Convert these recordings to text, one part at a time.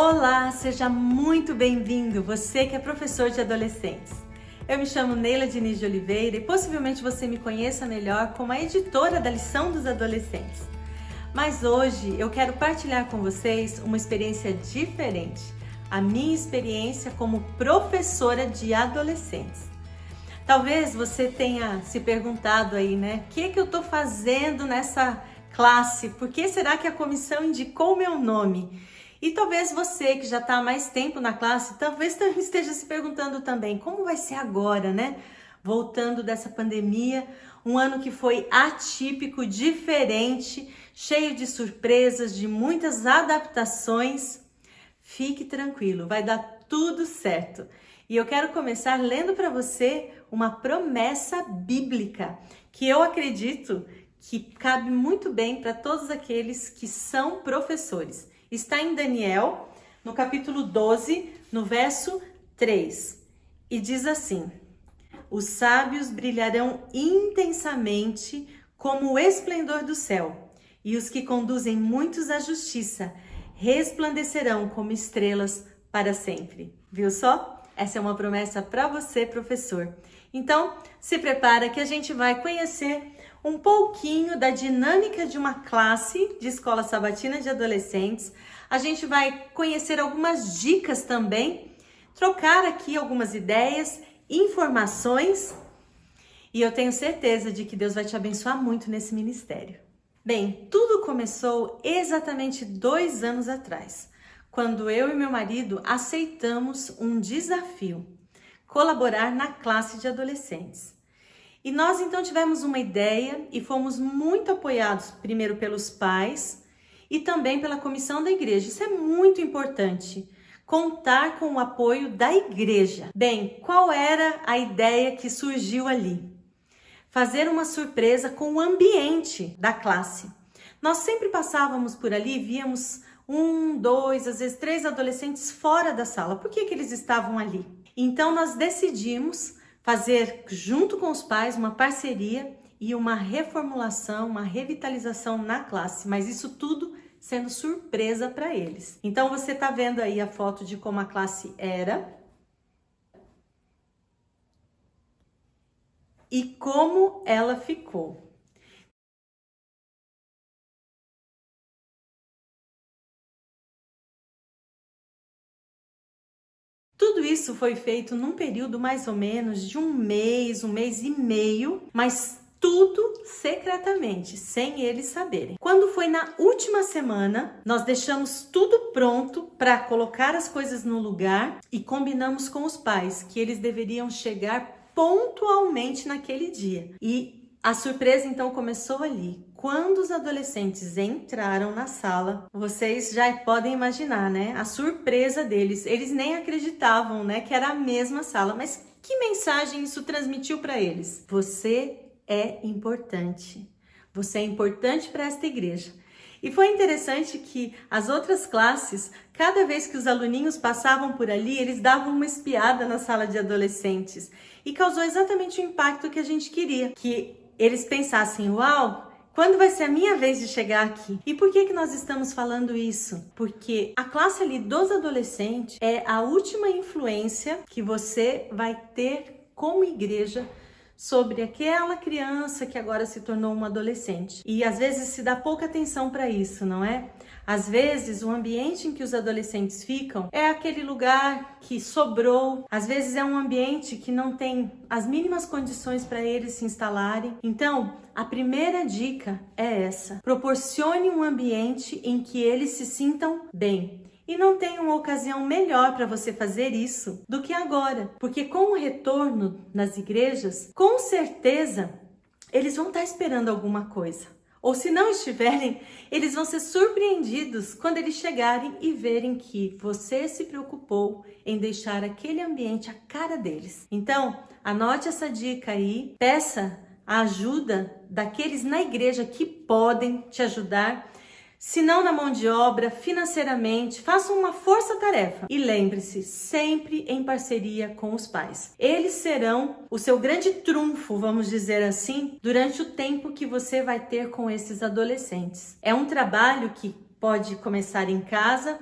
Olá, seja muito bem-vindo, você que é professor de adolescentes. Eu me chamo Neila Diniz de Oliveira e possivelmente você me conheça melhor como a editora da Lição dos Adolescentes. Mas hoje eu quero partilhar com vocês uma experiência diferente, a minha experiência como professora de adolescentes. Talvez você tenha se perguntado aí, né? O que eu estou fazendo nessa classe? Por que será que a comissão indicou o meu nome? E talvez você que já está há mais tempo na classe, talvez esteja se perguntando também, como vai ser agora, né? Voltando dessa pandemia, um ano que foi atípico, diferente, cheio de surpresas, de muitas adaptações. Fique tranquilo, vai dar tudo certo. E eu quero começar lendo para você uma promessa bíblica, que eu acredito que cabe muito bem para todos aqueles que são professores. Está em Daniel, no capítulo 12, no verso 3. E diz assim: os sábios brilharão intensamente como o esplendor do céu, e os que conduzem muitos à justiça resplandecerão como estrelas para sempre. Viu só? Essa é uma promessa para você, professor. Então, se prepara que a gente vai conhecer um pouquinho da dinâmica de uma classe de escola sabatina de adolescentes. A gente vai conhecer algumas dicas também, trocar aqui algumas ideias, informações, e eu tenho certeza de que Deus vai te abençoar muito nesse ministério. Bem, tudo começou exatamente 2 anos atrás, quando eu e meu marido aceitamos um desafio, colaborar na classe de adolescentes. E nós então tivemos uma ideia e fomos muito apoiados, primeiro pelos pais e também pela comissão da igreja. Isso é muito importante, contar com o apoio da igreja. Bem, qual era a ideia que surgiu ali? Fazer uma surpresa com o ambiente da classe. Nós sempre passávamos por ali e víamos 1, 2, às vezes 3 adolescentes fora da sala. Por que eles estavam ali? Então nós decidimos fazer junto com os pais uma parceria e uma reformulação, uma revitalização na classe, mas isso tudo sendo surpresa para eles. Então você está vendo aí a foto de como a classe era e como ela ficou. Tudo isso foi feito num período mais ou menos de um mês e meio, mas tudo secretamente, sem eles saberem. Quando foi na última semana, nós deixamos tudo pronto para colocar as coisas no lugar e combinamos com os pais que eles deveriam chegar pontualmente naquele dia. E a surpresa então começou ali. Quando os adolescentes entraram na sala, vocês já podem imaginar, né? A surpresa deles. Eles nem acreditavam, né, que era a mesma sala. Mas que mensagem isso transmitiu para eles? Você é importante. Você é importante para esta igreja. E foi interessante que as outras classes, cada vez que os aluninhos passavam por ali, eles davam uma espiada na sala de adolescentes. E causou exatamente o impacto que a gente queria. Que eles pensassem, uau, quando vai ser a minha vez de chegar aqui? E por que nós estamos falando isso? Porque a classe ali dos adolescentes é a última influência que você vai ter como igreja sobre aquela criança que agora se tornou uma adolescente. E às vezes se dá pouca atenção para isso, não é? Às vezes o ambiente em que os adolescentes ficam é aquele lugar que sobrou. Às vezes é um ambiente que não tem as mínimas condições para eles se instalarem. Então, a primeira dica é essa: proporcione um ambiente em que eles se sintam bem. E não tem uma ocasião melhor para você fazer isso do que agora, porque com o retorno nas igrejas, com certeza eles vão estar esperando alguma coisa. Ou se não estiverem, eles vão ser surpreendidos quando eles chegarem e verem que você se preocupou em deixar aquele ambiente a cara deles. Então, anote essa dica aí, peça a ajuda daqueles na igreja que podem te ajudar. Se não na mão de obra, financeiramente, faça uma força-tarefa. E lembre-se, sempre em parceria com os pais. Eles serão o seu grande trunfo, vamos dizer assim, durante o tempo que você vai ter com esses adolescentes. É um trabalho que pode começar em casa,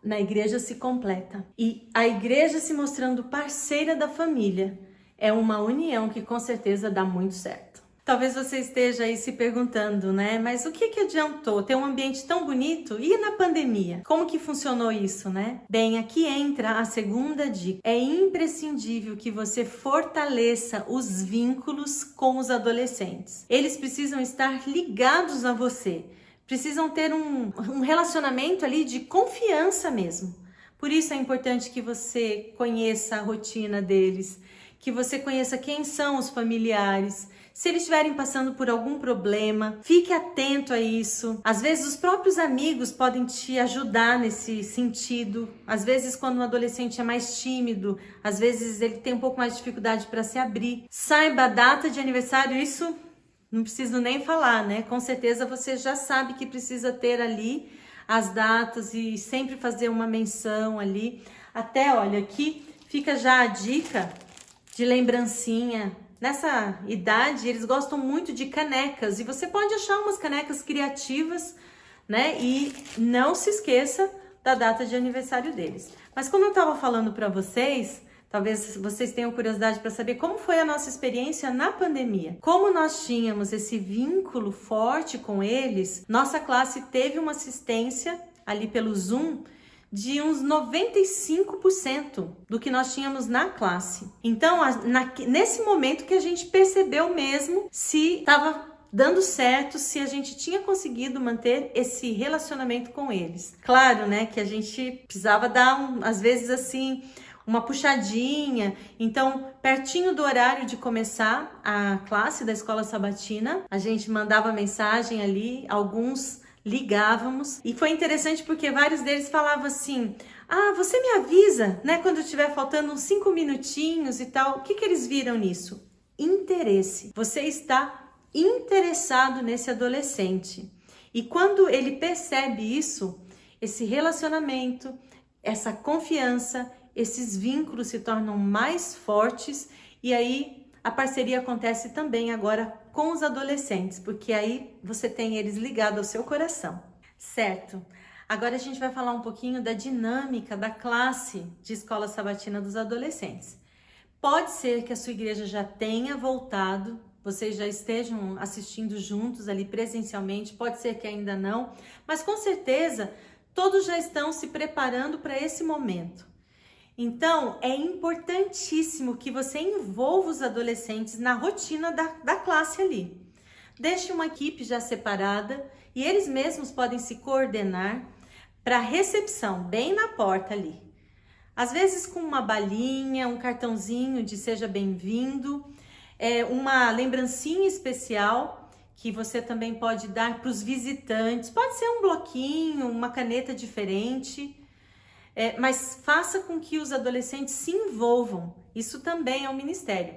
na igreja se completa. E a igreja se mostrando parceira da família é uma união que com certeza dá muito certo. Talvez você esteja aí se perguntando, né? Mas o que adiantou ter um ambiente tão bonito e na pandemia? Como que funcionou isso, né? Bem, aqui entra a segunda dica. É imprescindível que você fortaleça os vínculos com os adolescentes. Eles precisam estar ligados a você. Precisam ter um relacionamento ali de confiança mesmo. Por isso é importante que você conheça a rotina deles, que você conheça quem são os familiares. Se eles estiverem passando por algum problema, fique atento a isso. Às vezes os próprios amigos podem te ajudar nesse sentido. Às vezes quando um adolescente é mais tímido, às vezes ele tem um pouco mais de dificuldade para se abrir. Saiba a data de aniversário, isso não preciso nem falar, né? Com certeza você já sabe que precisa ter ali as datas e sempre fazer uma menção ali. Até, olha, aqui fica já a dica de lembrancinha. Nessa idade, eles gostam muito de canecas e você pode achar umas canecas criativas, né? E não se esqueça da data de aniversário deles. Mas como eu estava falando para vocês, talvez vocês tenham curiosidade para saber como foi a nossa experiência na pandemia. Como nós tínhamos esse vínculo forte com eles, nossa classe teve uma assistência ali pelo Zoom de uns 95% do que nós tínhamos na classe. Então, nesse momento que a gente percebeu mesmo se estava dando certo, se a gente tinha conseguido manter esse relacionamento com eles. Claro, né, que a gente precisava dar, às vezes assim, uma puxadinha. Então, pertinho do horário de começar a classe da escola sabatina, a gente mandava mensagem ali, alguns ligávamos, e foi interessante porque vários deles falavam assim: ah, você me avisa, né, quando estiver faltando uns 5 minutinhos e tal. O que eles viram nisso? Interesse. Você está interessado nesse adolescente. E quando ele percebe isso, esse relacionamento, essa confiança, esses vínculos se tornam mais fortes, e aí a parceria acontece também agora com os adolescentes, porque aí você tem eles ligados ao seu coração, certo? Agora a gente vai falar um pouquinho da dinâmica da classe de escola sabatina dos adolescentes. Pode ser que a sua igreja já tenha voltado, vocês já estejam assistindo juntos ali presencialmente, pode ser que ainda não, mas com certeza todos já estão se preparando para esse momento. Então, é importantíssimo que você envolva os adolescentes na rotina da classe ali. Deixe uma equipe já separada e eles mesmos podem se coordenar para a recepção, bem na porta ali. Às vezes com uma balinha, um cartãozinho de seja bem-vindo, uma lembrancinha especial que você também pode dar para os visitantes. Pode ser um bloquinho, uma caneta diferente. Mas faça com que os adolescentes se envolvam. Isso também é um ministério.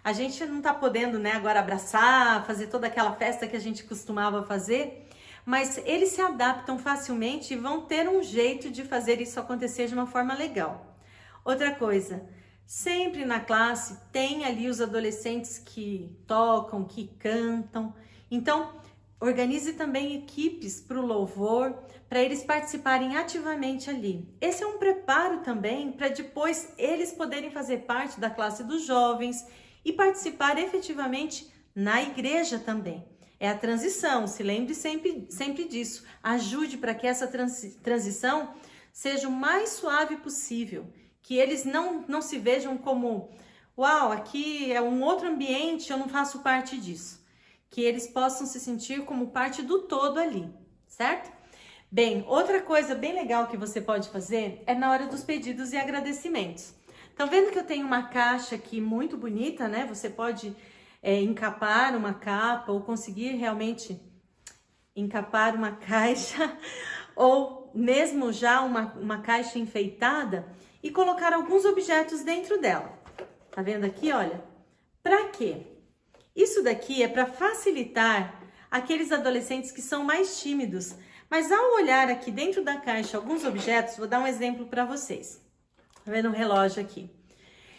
A gente não está podendo, né, agora abraçar, fazer toda aquela festa que a gente costumava fazer, mas eles se adaptam facilmente e vão ter um jeito de fazer isso acontecer de uma forma legal. Outra coisa, sempre na classe tem ali os adolescentes que tocam, que cantam. Então, organize também equipes para o louvor, para eles participarem ativamente ali. Esse é um preparo também para depois eles poderem fazer parte da classe dos jovens e participar efetivamente na igreja também. É a transição, se lembre sempre disso. Ajude para que essa transição seja o mais suave possível, que eles não se vejam como, uau, aqui é um outro ambiente, eu não faço parte disso. Que eles possam se sentir como parte do todo ali, certo? Bem, outra coisa bem legal que você pode fazer é na hora dos pedidos e agradecimentos. Estão vendo que eu tenho uma caixa aqui muito bonita, né? Você pode encapar uma capa ou conseguir realmente encapar uma caixa ou mesmo já uma caixa enfeitada e colocar alguns objetos dentro dela. Tá vendo aqui, olha? Para quê? Isso daqui é para facilitar aqueles adolescentes que são mais tímidos. Mas ao olhar aqui dentro da caixa alguns objetos, vou dar um exemplo para vocês. Tá vendo o relógio aqui?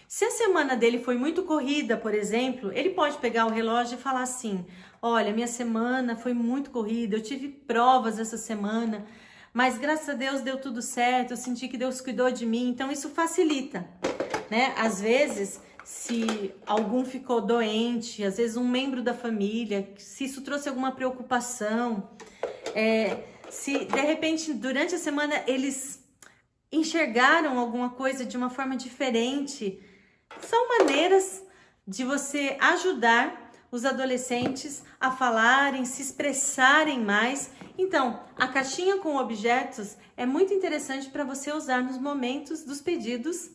Se a semana dele foi muito corrida, por exemplo, ele pode pegar o relógio e falar assim: olha, minha semana foi muito corrida, eu tive provas essa semana, mas graças a Deus deu tudo certo, eu senti que Deus cuidou de mim, então isso facilita, né? Às vezes, se algum ficou doente, às vezes um membro da família, se isso trouxe alguma preocupação, se de repente durante a semana eles enxergaram alguma coisa de uma forma diferente, são maneiras de você ajudar os adolescentes a falarem, se expressarem mais. Então, a caixinha com objetos é muito interessante para você usar nos momentos dos pedidos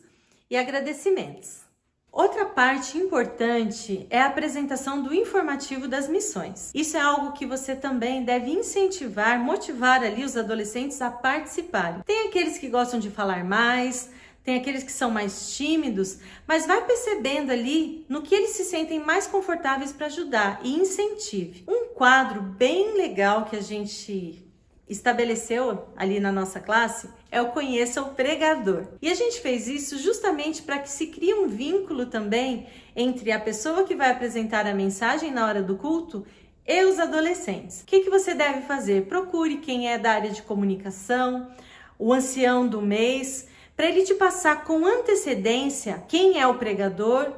e agradecimentos. Outra parte importante é a apresentação do informativo das missões. Isso é algo que você também deve incentivar, motivar ali os adolescentes a participarem. Tem aqueles que gostam de falar mais, tem aqueles que são mais tímidos, mas vai percebendo ali no que eles se sentem mais confortáveis para ajudar e incentive. Um quadro bem legal que a gente estabeleceu ali na nossa classe é o Conheça o Pregador. E a gente fez isso justamente para que se crie um vínculo também entre a pessoa que vai apresentar a mensagem na hora do culto e os adolescentes. O que você deve fazer? Procure quem é da área de comunicação, o ancião do mês, para ele te passar com antecedência quem é o pregador,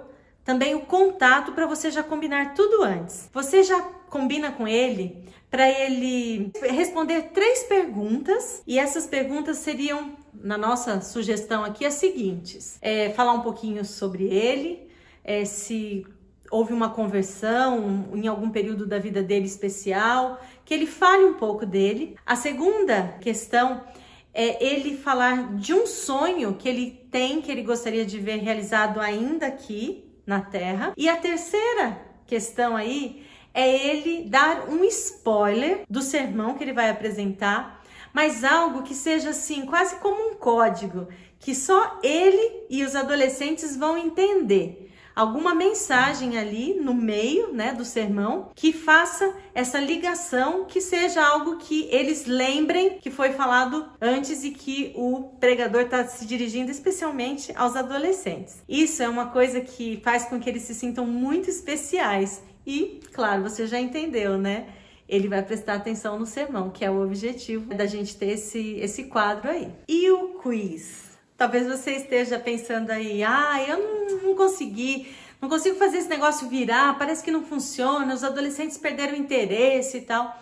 também o contato para você já combinar tudo antes. Você já combina com ele para ele responder 3 perguntas, e essas perguntas seriam, na nossa sugestão aqui, as seguintes: falar um pouquinho sobre ele, se houve uma conversão em algum período da vida dele especial, que ele fale um pouco dele. A segunda questão é ele falar de um sonho que ele tem, que ele gostaria de ver realizado ainda aqui na Terra. E a terceira questão aí é ele dar um spoiler do sermão que ele vai apresentar, mas algo que seja assim, quase como um código, que só ele e os adolescentes vão entender. Alguma mensagem ali no meio, né, do sermão que faça essa ligação, que seja algo que eles lembrem que foi falado antes e que o pregador está se dirigindo especialmente aos adolescentes. Isso é uma coisa que faz com que eles se sintam muito especiais. E, claro, você já entendeu, né? Ele vai prestar atenção no sermão, que é o objetivo da gente ter esse quadro aí. E o quiz? Talvez você esteja pensando aí, eu não consigo fazer esse negócio virar, parece que não funciona, os adolescentes perderam interesse e tal.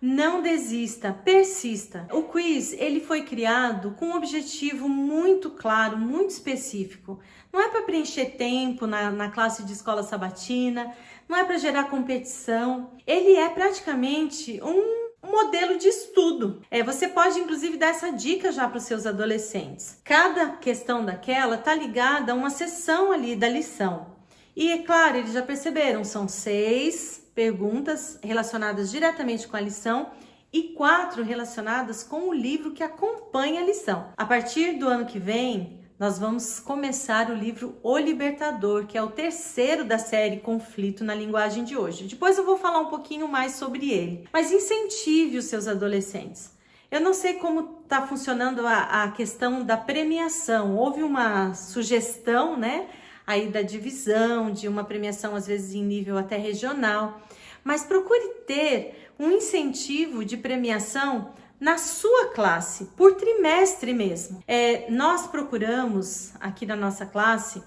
Não desista, persista. O quiz, ele foi criado com um objetivo muito claro, muito específico. Não é para preencher tempo na classe de escola sabatina, não é para gerar competição. Ele é praticamente um modelo de estudo. Você pode, inclusive, dar essa dica já para os seus adolescentes. Cada questão daquela está ligada a uma seção ali da lição. E, é claro, eles já perceberam, são 6 perguntas relacionadas diretamente com a lição e 4 relacionadas com o livro que acompanha a lição. A partir do ano que vem, nós vamos começar o livro O Libertador, que é o 3º da série Conflito na Linguagem de Hoje. Depois eu vou falar um pouquinho mais sobre ele. Mas incentive os seus adolescentes. Eu não sei como está funcionando a questão da premiação. Houve uma sugestão, né, aí da divisão, de uma premiação às vezes em nível até regional. Mas procure ter um incentivo de premiação na sua classe, por trimestre mesmo. Nós procuramos, aqui na nossa classe,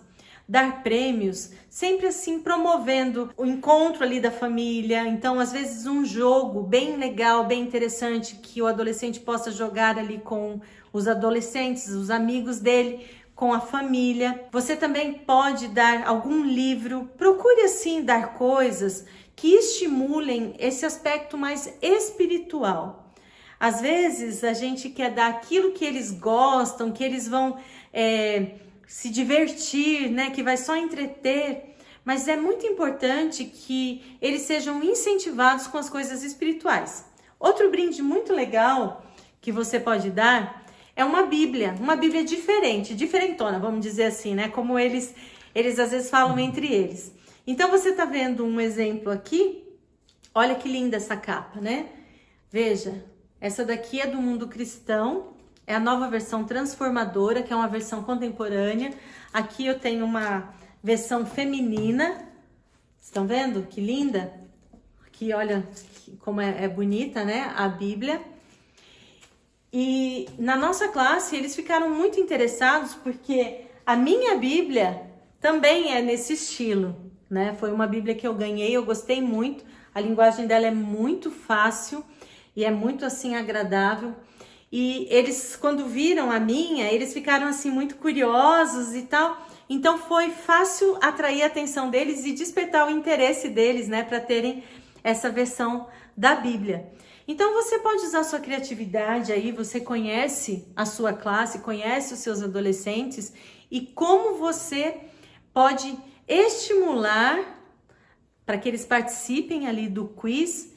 dar prêmios, sempre assim, promovendo o encontro ali da família. Então, às vezes, um jogo bem legal, bem interessante, que o adolescente possa jogar ali com os adolescentes, os amigos dele, com a família. Você também pode dar algum livro. Procure, assim, dar coisas que estimulem esse aspecto mais espiritual. Às vezes a gente quer dar aquilo que eles gostam, que eles vão se divertir, né? Que vai só entreter, mas é muito importante que eles sejam incentivados com as coisas espirituais. Outro brinde muito legal que você pode dar é uma Bíblia diferente, diferentona, vamos dizer assim, né? Como eles às vezes falam entre eles. Então você tá vendo um exemplo aqui, olha que linda essa capa, né? Veja. Essa daqui é do Mundo Cristão, é a nova versão transformadora, que é uma versão contemporânea. Aqui eu tenho uma versão feminina, estão vendo que linda? Aqui olha como é bonita, né, a Bíblia. E na nossa classe eles ficaram muito interessados porque a minha Bíblia também é nesse estilo, né? Foi uma Bíblia que eu ganhei, eu gostei muito. A linguagem dela é muito fácil e é muito assim agradável. E eles, quando viram a minha, eles ficaram assim muito curiosos e tal. Então foi fácil atrair a atenção deles e despertar o interesse deles, né, para terem essa versão da Bíblia. Então você pode usar sua criatividade aí, você conhece a sua classe, conhece os seus adolescentes e como você pode estimular para que eles participem ali do quiz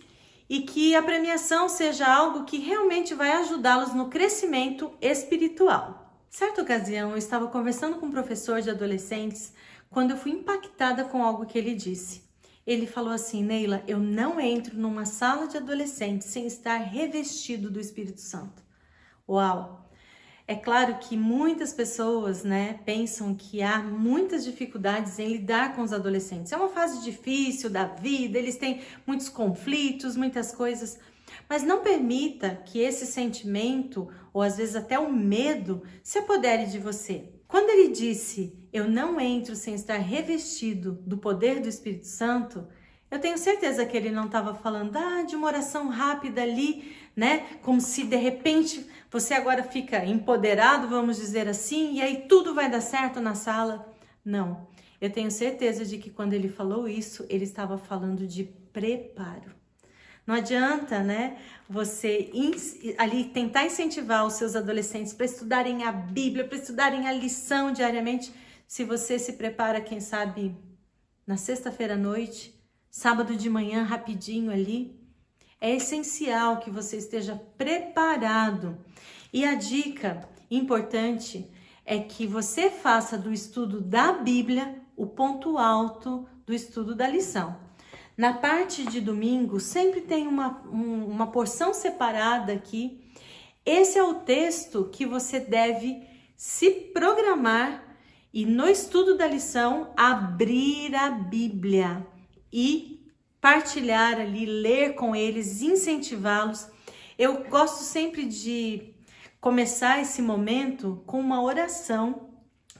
e que a premiação seja algo que realmente vai ajudá-los no crescimento espiritual. Certa ocasião, eu estava conversando com um professor de adolescentes quando eu fui impactada com algo que ele disse. Ele falou assim: Neila, eu não entro numa sala de adolescentes sem estar revestido do Espírito Santo. Uau! É claro que muitas pessoas, né, pensam que há muitas dificuldades em lidar com os adolescentes. É uma fase difícil da vida, eles têm muitos conflitos, muitas coisas. Mas não permita que esse sentimento, ou às vezes até o medo, se apodere de você. Quando ele disse, eu não entro sem estar revestido do poder do Espírito Santo, eu tenho certeza que ele não estava falando de uma oração rápida ali, né? Como se de repente você agora fica empoderado, vamos dizer assim, e aí tudo vai dar certo na sala. Não, eu tenho certeza de que quando ele falou isso, ele estava falando de preparo. Não adianta, né, você ali tentar incentivar os seus adolescentes para estudarem a Bíblia, para estudarem a lição diariamente, se você se prepara, quem sabe, na sexta-feira à noite, sábado de manhã, rapidinho ali. É essencial que você esteja preparado. E a dica importante é que você faça do estudo da Bíblia o ponto alto do estudo da lição. Na parte de domingo, sempre tem uma porção separada aqui. Esse é o texto que você deve se programar e no estudo da lição abrir a Bíblia e partilhar ali, ler com eles, incentivá-los. Eu gosto sempre de começar esse momento com uma oração,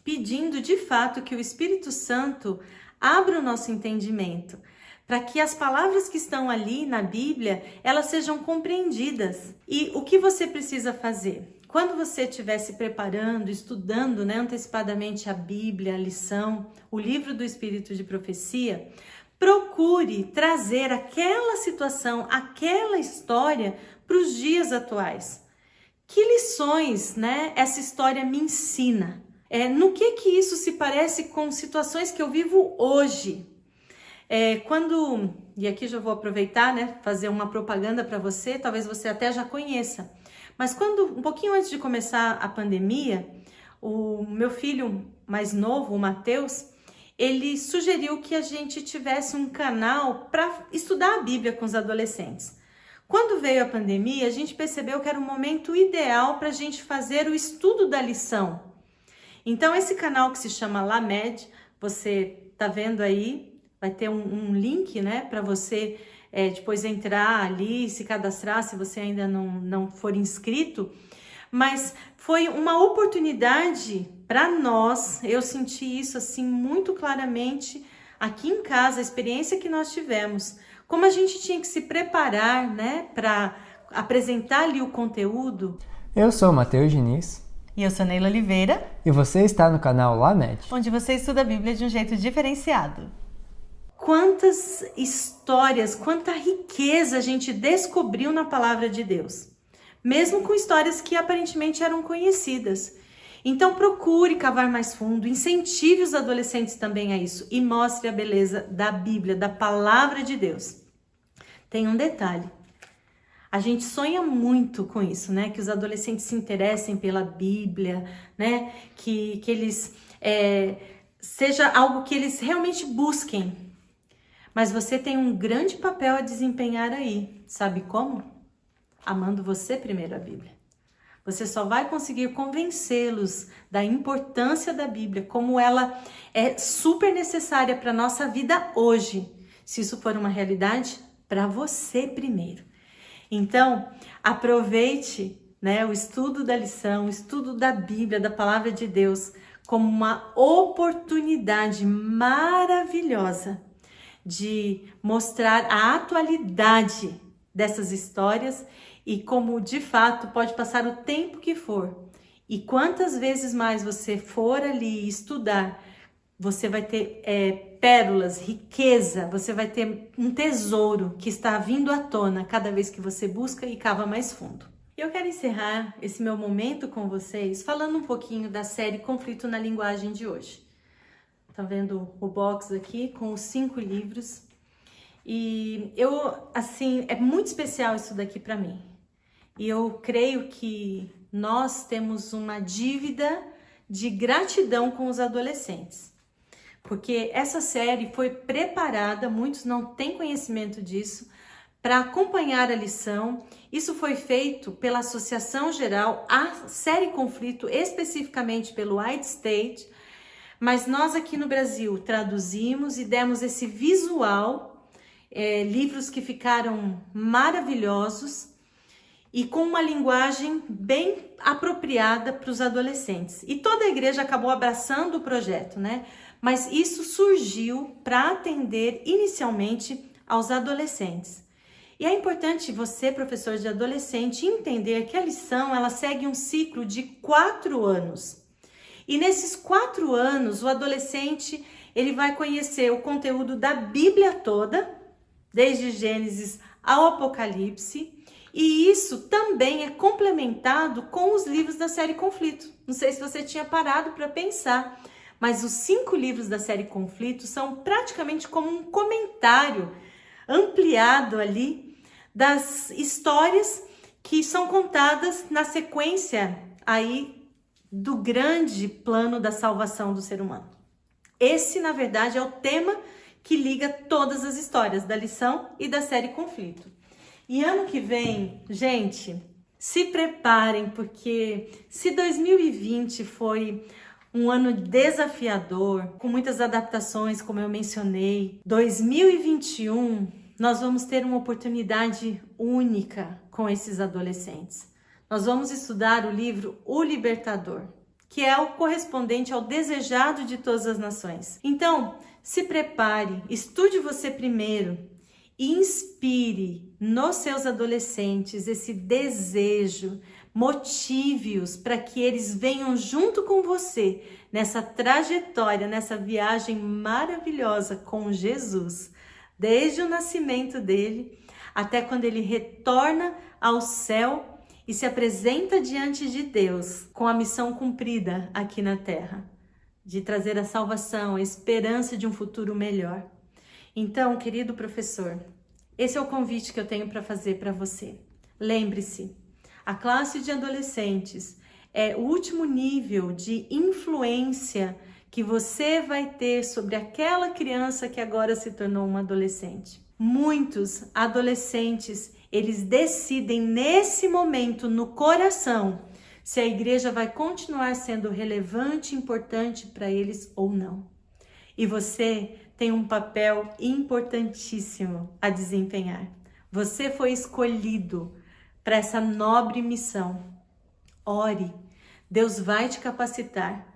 pedindo de fato que o Espírito Santo abra o nosso entendimento, para que as palavras que estão ali na Bíblia, elas sejam compreendidas. E o que você precisa fazer? Quando você estiver se preparando, estudando, né, antecipadamente a Bíblia, a lição, o livro do Espírito de Profecia, procure trazer aquela situação, aquela história para os dias atuais. Que lições, né, essa história me ensina? No que isso se parece com situações que eu vivo hoje? E aqui já vou aproveitar, né, fazer uma propaganda para você, talvez você até já conheça, mas um pouquinho antes de começar a pandemia, o meu filho mais novo, o Mateus, ele sugeriu que a gente tivesse um canal para estudar a Bíblia com os adolescentes. Quando veio a pandemia, a gente percebeu que era o momento ideal para a gente fazer o estudo da lição. Então esse canal que se chama Lamed, você tá vendo aí, vai ter um link, né, para você depois entrar ali, se cadastrar, se você ainda não for inscrito. Mas foi uma oportunidade para nós, eu senti isso assim muito claramente aqui em casa, a experiência que nós tivemos. Como a gente tinha que se preparar, né, para apresentar ali o conteúdo. Eu sou o Matheus Diniz. E eu sou Neila Oliveira. E você está no canal Lamed, onde você estuda a Bíblia de um jeito diferenciado. Quantas histórias, quanta riqueza a gente descobriu na palavra de Deus, mesmo com histórias que aparentemente eram conhecidas. Então procure cavar mais fundo, incentive os adolescentes também a isso e mostre a beleza da Bíblia, da palavra de Deus. Tem um detalhe, a gente sonha muito com isso, né? Que os adolescentes se interessem pela Bíblia, né? Que eles seja algo que eles realmente busquem. Mas você tem um grande papel a desempenhar aí. Sabe como? Amando você primeiro a Bíblia. Você só vai conseguir convencê-los da importância da Bíblia, como ela é super necessária para a nossa vida hoje, se isso for uma realidade para você primeiro. Então, aproveite, né, o estudo da lição, o estudo da Bíblia, da Palavra de Deus, como uma oportunidade maravilhosa de mostrar a atualidade dessas histórias e como de fato pode passar o tempo que for. E quantas vezes mais você for ali estudar, você vai ter pérolas, riqueza, você vai ter um tesouro que está vindo à tona cada vez que você busca e cava mais fundo. E eu quero encerrar esse meu momento com vocês falando um pouquinho da série Conflito na Linguagem de hoje. Tá vendo o box aqui com os 5 livros? E é muito especial isso daqui para mim. E eu creio que nós temos uma dívida de gratidão com os adolescentes. Porque essa série foi preparada, muitos não têm conhecimento disso, para acompanhar a lição. Isso foi feito pela Associação Geral, a série Conflito, especificamente pelo White State, mas nós aqui no Brasil traduzimos e demos esse visual, livros que ficaram maravilhosos e com uma linguagem bem apropriada para os adolescentes. E toda a igreja acabou abraçando o projeto, né? Mas isso surgiu para atender inicialmente aos adolescentes. E é importante você, professor de adolescente, entender que a lição ela segue um ciclo de 4 anos. E nesses 4 anos, o adolescente ele vai conhecer o conteúdo da Bíblia toda, desde Gênesis ao Apocalipse, e isso também é complementado com os livros da série Conflito. Não sei se você tinha parado para pensar, mas os 5 livros da série Conflito são praticamente como um comentário ampliado ali das histórias que são contadas na sequência aí do grande plano da salvação do ser humano. Esse, na verdade, é o tema que liga todas as histórias da lição e da série Conflito. E ano que vem, gente, se preparem, porque se 2020 foi um ano desafiador, com muitas adaptações, como eu mencionei, 2021 nós vamos ter uma oportunidade única com esses adolescentes. Nós vamos estudar o livro O Libertador, que é o correspondente ao desejado de todas as nações. Então, se prepare, estude você primeiro e inspire nos seus adolescentes esse desejo, motive-os para que eles venham junto com você nessa trajetória, nessa viagem maravilhosa com Jesus, desde o nascimento dele até quando ele retorna ao céu e se apresenta diante de Deus com a missão cumprida aqui na terra, de trazer a salvação, a esperança de um futuro melhor. Então, querido professor, esse é o convite que eu tenho para fazer para você. Lembre-se, a classe de adolescentes é o último nível de influência que você vai ter sobre aquela criança que agora se tornou uma adolescente. Muitos adolescentes, eles decidem nesse momento no coração se a igreja vai continuar sendo relevante e importante para eles ou não. E você tem um papel importantíssimo a desempenhar. Você foi escolhido para essa nobre missão. Ore, Deus vai te capacitar.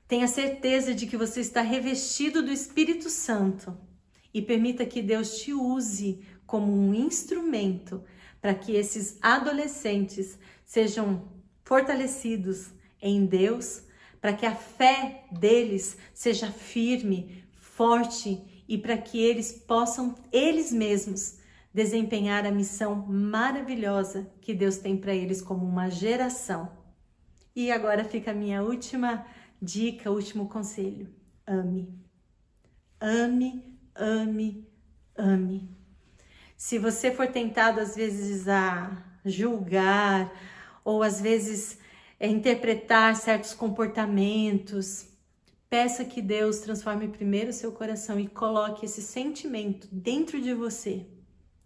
Tenha certeza de que você está revestido do Espírito Santo e permita que Deus te use como um instrumento para que esses adolescentes sejam fortalecidos em Deus, para que a fé deles seja firme, forte e para que eles possam, eles mesmos, desempenhar a missão maravilhosa que Deus tem para eles como uma geração. E agora fica a minha última dica, último conselho. Ame. Ame, ame, ame. Se você for tentado às vezes a julgar ou às vezes interpretar certos comportamentos, peça que Deus transforme primeiro o seu coração e coloque esse sentimento dentro de você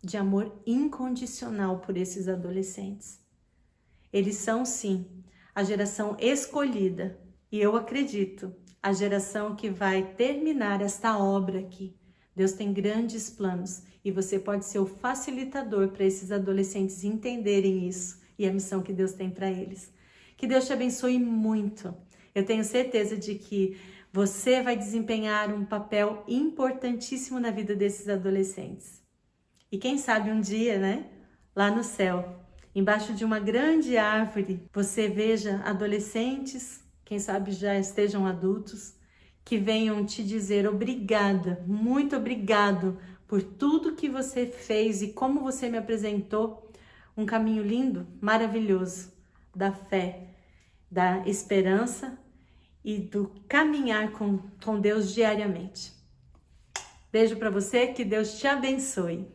de amor incondicional por esses adolescentes. Eles são, sim, a geração escolhida e eu acredito, a geração que vai terminar esta obra aqui. Deus tem grandes planos e você pode ser o facilitador para esses adolescentes entenderem isso e a missão que Deus tem para eles. Que Deus te abençoe muito. Eu tenho certeza de que você vai desempenhar um papel importantíssimo na vida desses adolescentes. E quem sabe um dia, né, lá no céu, embaixo de uma grande árvore, você veja adolescentes, quem sabe já estejam adultos, que venham te dizer obrigada, muito obrigado por tudo que você fez e como você me apresentou um caminho lindo, maravilhoso da fé, da esperança e do caminhar com Deus diariamente. Beijo para você, que Deus te abençoe.